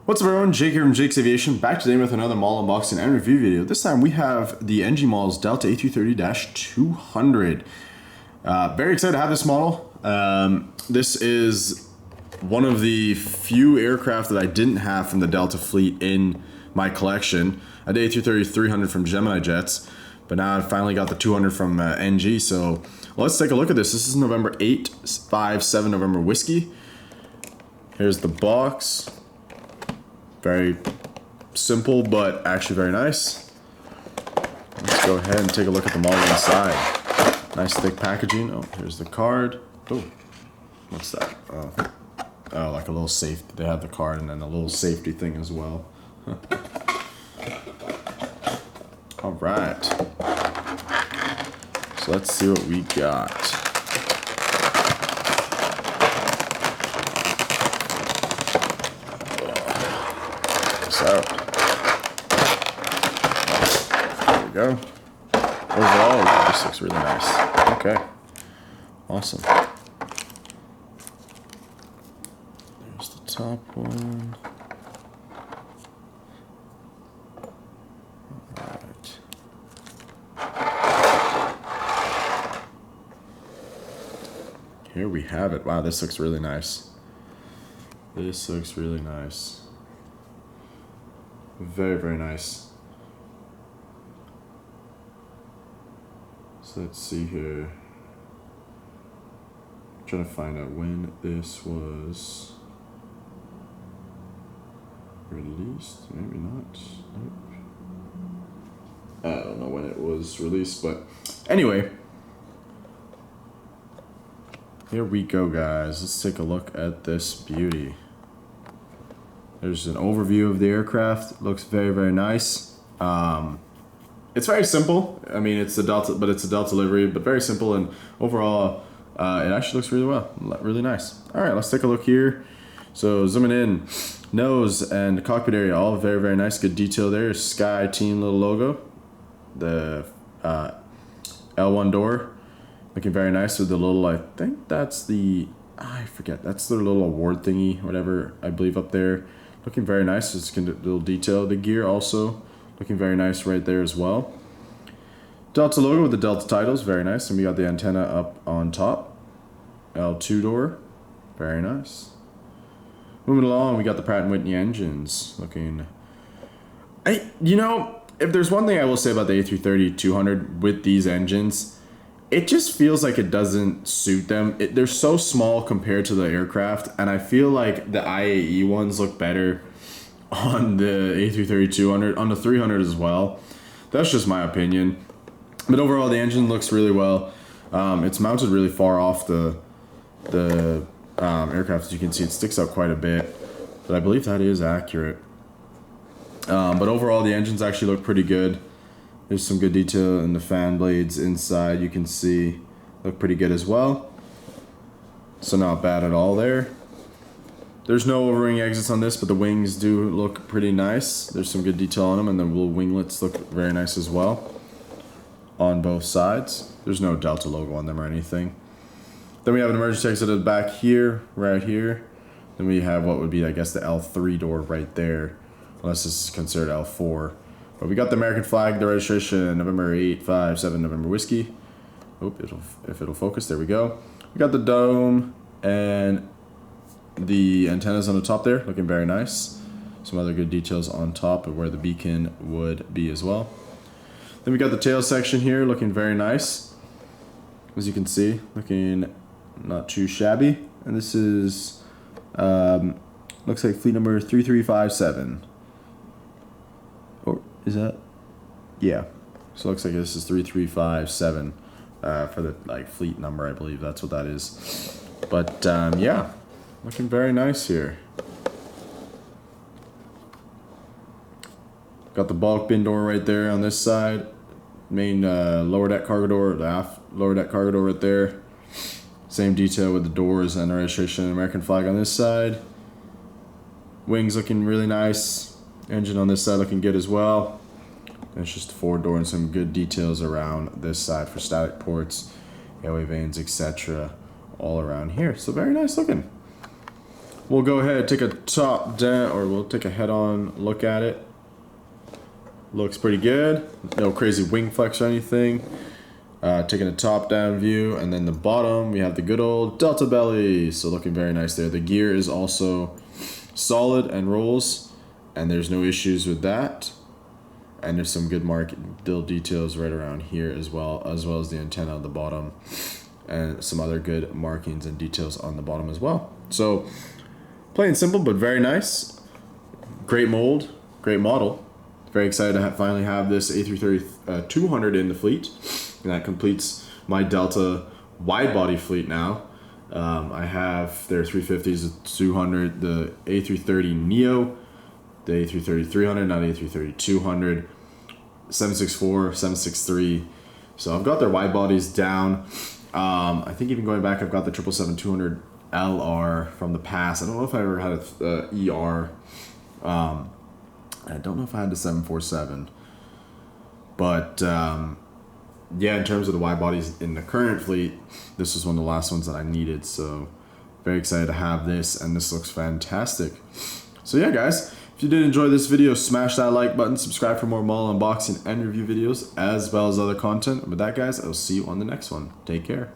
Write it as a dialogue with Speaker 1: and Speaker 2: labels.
Speaker 1: What's up everyone, Jake here from Jake's Aviation, back today with another mall unboxing and review video. This time we have the NG Mall's Delta A330-200. Very excited to have this model. This is one of the few aircraft that I didn't have from the Delta fleet in my collection. I did A330-200 from Gemini Jets, but now I finally got the 200 from NG, so let's take a look at this. This is November 857 November Whiskey. Here's the box. Very simple, but actually very nice. Let's go ahead and take a look at the model inside. Nice thick packaging. Oh, here's the card. Oh, what's that? Oh, like a little safe. They have the card and then a little safety thing as well. All right. So let's see what we got. Out. There we go. Overall, this looks really nice. Okay. Awesome. There's the top one. Alright. Here we have it. Wow, this looks really nice. This looks really nice. Very, very nice. So let's see here. I'm trying to find out when this was released. Maybe not. Nope. I don't know when it was released, but anyway. Here we go, guys. Let's take a look at this beauty. There's an overview of the aircraft. Looks very, very nice. It's very simple. I mean, it's a Delta, but it's a Delta livery, but very simple. And overall, it actually looks really well, really nice. All right, let's take a look here. So zooming in, nose and cockpit area, all very, very nice. Good detail there. Sky Team little logo. The L1 door, looking very nice with the little. I think that's the. I forget. That's their little award thingy, whatever. I believe up there. Looking very nice. It's a little detail. The gear also looking very nice right there as well. Delta logo with the Delta titles, very nice. And we got the antenna up on top. L2 door, very nice. Moving along, we got the Pratt & Whitney engines looking. You know, if there's one thing I will say about the A330-200 with these engines, it just feels like it doesn't suit them. They're so small compared to the aircraft, and I feel like the IAE ones look better on the A330-200, on the 300 as well. That's just my opinion. But overall, the engine looks really well. It's mounted really far off the aircraft. As you can see, it sticks out quite a bit, but I believe that is accurate. But overall, the engines actually look pretty good. There's some good detail in the fan blades inside. You can see look pretty good as well. So not bad at all there. There's no over-wing exits on this, but the wings do look pretty nice. There's some good detail on them, and the little winglets look very nice as well on both sides. There's no Delta logo on them or anything. Then we have an emergency exit at the back here, right here. Then we have what would be, I guess, the L3 door right there, unless this is considered L4. But we got the American flag, the registration, November 857 November Whiskey. Oop, if it'll focus, there we go. We got the dome and the antennas on the top there, looking very nice. Some other good details on top of where the beacon would be as well. Then we got the tail section here, looking very nice. As you can see, looking not too shabby. And this is, looks like fleet number 3357. Is that? Yeah. So it looks like this is 3357 for the fleet number, I believe that's what that is. But yeah, looking very nice here. Got the bulk bin door right there on this side. Main lower deck cargo door, the aft lower deck cargo door right there. Same detail with the doors and the registration and American flag on this side. Wings looking really nice. Engine on this side looking good as well. And it's just a forward door and some good details around this side for static ports, airway vanes, etc. all around here. So very nice looking. we'll go ahead and take a top down, or we'll take a head-on look at it. Looks pretty good. No crazy wing flex or anything. Taking a top-down view, and then the bottom we have the good old Delta belly. So looking very nice there. The gear is also solid and rolls, and there's no issues with that. And there's some good little details right around here as well as the antenna on the bottom, and some other good markings and details on the bottom as well. So plain simple but very nice. Great mold, great model. Very excited to finally have this A330-200 in the fleet, and that completes my Delta wide body fleet now. I have their 350s, the 200, the A330neo, the A330-300, not A330-200, 764, 763. So I've got their wide bodies down. I think even going back, I've got the 777-200 LR from the past. I don't know if I ever had a ER. I don't know if I had the 747. But yeah, in terms of the wide bodies in the current fleet, this was one of the last ones that I needed. So very excited to have this, and this looks fantastic. So yeah, guys, if you did enjoy this video, smash that like button, subscribe for more model unboxing and review videos, as well as other content. And with that, guys, I'll see you on the next one. Take care.